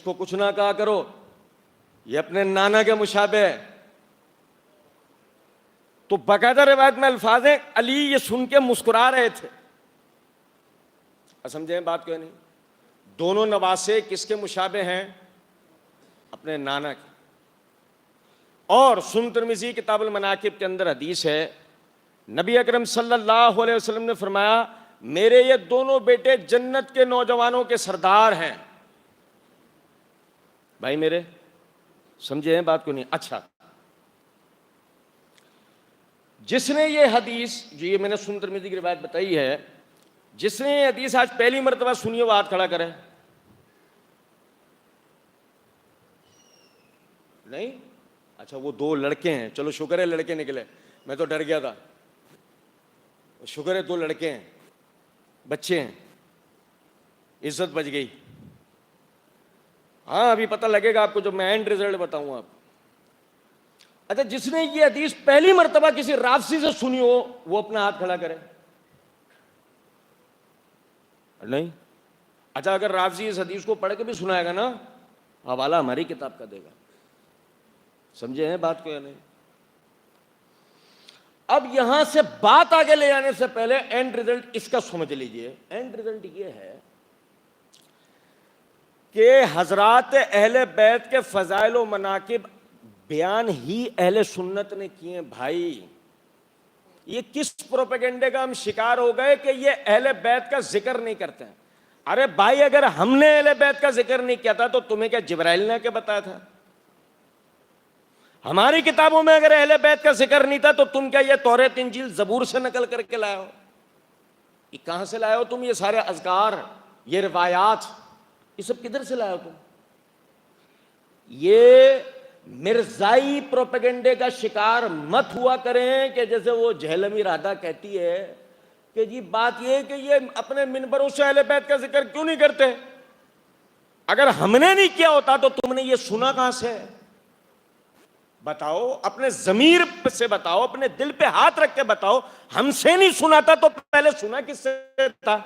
इसको कुछ ना कहा करो, ये अपने नाना के मुशाबे है। तो बाकायदा रिवायत में अल्फाज हैं, अली ये सुन के मुस्कुरा रहे थे। समझे बात क्यों नहीं? दोनों नवासे किसके मुशाबे हैं? अपने नाना के। और सुन तिर्मिज़ी किताबुल मनाकिब के अंदर हदीस है, नबी अकरम सल्लल्लाहु अलैहि वसल्लम ने फरमाया, मेरे ये दोनों बेटे जन्नत के नौजवानों के सरदार हैं। भाई मेरे समझे हैं बात को नहीं? अच्छा, जिसने ये हदीस, जो ये मैंने सुन तिर्मिज़ी की रिवायत बताई है, जिसने ये हदीस आज पहली मर्तबा सुनी वो हाथ खड़ा करे। नहीं? अच्छा, वो दो लड़के हैं, चलो शुक्र है लड़के निकले, मैं तो डर गया था। शुक्र है दो लड़के हैं, बच्चे हैं, इज्जत बच गई। हाँ, अभी पता लगेगा आपको जब मैं एंड रिजल्ट बताऊंगा आप। अच्छा, जिसने ये हदीस पहली मर्तबा किसी राफसी से सुनी हो वो अपना हाथ खड़ा करे। नहीं? अच्छा, अगर राफसी इस हदीस को पढ़ के भी सुनाएगा ना, हवाला हमारी किताब का देगा। समझे हैं बात को या नहीं? अब यहां से बात आगे ले जाने से पहले एंड रिजल्ट इसका समझ लीजिए। एंड रिजल्ट ये है कि हजरात अहले बैत के फजाइल व मनाकिब बयान ही अहले सुन्नत ने किए। भाई, ये किस प्रोपेगेंडे का हम शिकार हो गए कि ये अहले बैत का जिक्र नहीं करते हैं। अरे भाई, अगर हमने अहले बैत का जिक्र नहीं किया था तो तुम्हें क्या जिब्राइल ने क्या बताया था? हमारी किताबों में अगर अहले बैत का जिक्र नहीं था तो तुम क्या ये तौरात इंजील जबूर से नकल करके लाए हो? ये कहां से लाए हो तुम? ये सारे अज़कार, ये रिवायात, ये सब किधर से लाए हो तुम? ये मिर्जाई प्रोपेगेंडे का शिकार मत हुआ करें कि जैसे वो जहलमी राधा कहती है कि जी बात ये कि ये अपने मिनबरों से अहले बैत का जिक्र क्यों नहीं करते। अगर हमने नहीं किया होता तो तुमने ये सुना कहां से? बताओ, अपने जमीर से बताओ, अपने दिल पे हाथ रख के बताओ। हमसे नहीं सुना था तो पहले सुना किससे था?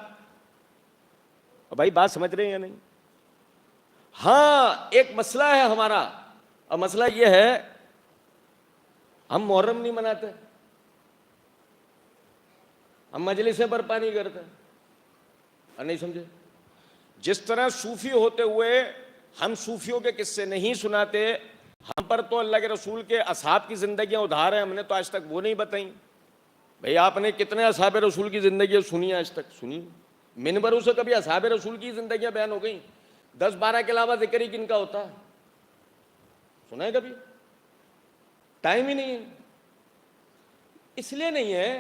भाई बात समझ रहे हैं या नहीं? हाँ, एक मसला है हमारा, और मसला यह है हम मुहर्रम नहीं मनाते, हम मजलिसें बर्पा नहीं करते। नहीं समझे? जिस तरह सूफी होते हुए हम सूफियों के किस्से नहीं सुनाते, हम पर तो अल्लाह के रसूल के असहाब की जिंदगियां उधार हैं, हमने तो आज तक वो नहीं बताई। भाई आपने कितने असहाब रसूल की जिंदगी सुनी आज तक? सुनी? मिनबरों से कभी असहाब रसूल की जिंदगियां बयान हो गई? 10-12 के अलावा जिक्र ही किनका होता है? सुना है कभी? टाइम ही नहीं है। इसलिए नहीं है,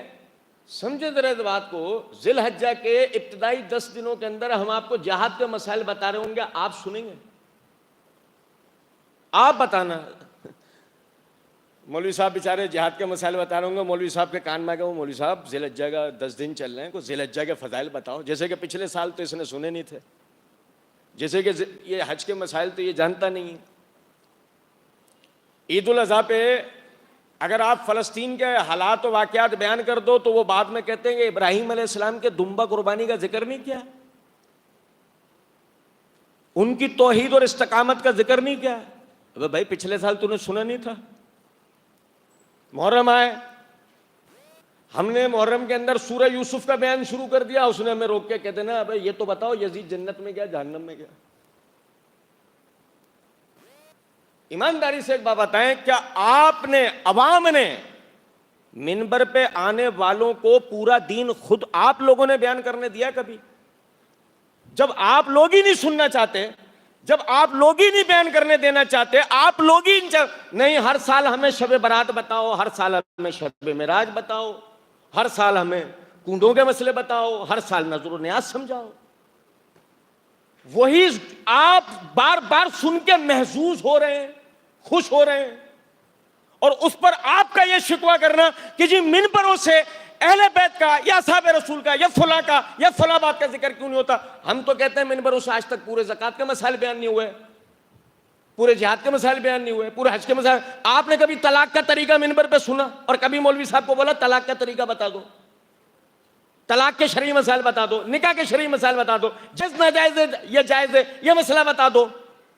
समझे जरा इस बात को। जिलहज्जा के इब्तिदाई 10 दिनों के अंदर हम आपको जिहाद के मसाइल बता रहे होंगे, आप सुनेंगे, आप बताना। मौलवी साहब बेचारे जिहाद के मसाइल बता रहे होंगे, मौलवी साहब के कान में आ गए, वो मौलवी साहब जिलहज्जा का 10 दिन चल रहे हैं, कुछ जिलहज्जा के फजाइल बताओ। जैसे कि पिछले साल तो इसने सुने नहीं थे, जैसे कि ये हज के मसाइल तो ये जानता नहीं है। ईद उल अज़हा पे अगर आप फ़लस्तीन के हालात और वाक़यात बयान कर दो तो वो बाद में कहते हैं कि इब्राहीम अलैहिस्सलाम के दुम्बा कुर्बानी का जिक्र नहीं किया, उनकी तौहीद और इस्तकामत का जिक्र नहीं किया। अबे भाई, पिछले साल तूने सुना नहीं था? मुहर्रम आए, हमने मुहर्रम के अंदर सूरह यूसुफ का बयान शुरू कर दिया, उसने हमें रोक के कहते ना, अबे ये तो बताओ यजीद जन्नत में गया जहन्नम में गया? ईमानदारी से एक बात बताएं, क्या आपने, अवाम ने, मिंबर पे आने वालों को पूरा दीन खुद आप लोगों ने बयान करने दिया कभी? जब आप लोग ही नहीं सुनना चाहते, जब आप लोग ही नहीं बयान करने देना चाहते, आप लोग ही नहीं, हर साल हमें शब बारात बताओ, हर साल हमें शब मेराज बताओ, हर साल हमें कूंडों के मसले बताओ, हर साल नजर न्याज समझाओ। वही आप बार बार सुन के महसूस हो रहे हैं, खुश हो रहे हैं, और उस पर आपका यह शिकवा करना कि जी मिनबरों से अहले बैत का या असहाब रसूल का या फला का या फला बात का जिक्र क्यों नहीं होता? हम तो कहते हैं मिनबरों से आज तक पूरे ज़कात के मसाइल बयान नहीं हुए, पूरे जिहाद के मसाइल बयान नहीं हुए, पूरे हज के मसाइल। आपने कभी तलाक का तरीका मिनबर पे सुना और कभी मौलवी साहब को बोला तलाक का तरीका बता दो, तलाक के शरई मसाइल बता दो, निकाह के शरई मसाइल बता दो, जज नाजायज है, ये जायज है, ये मसला बता दो?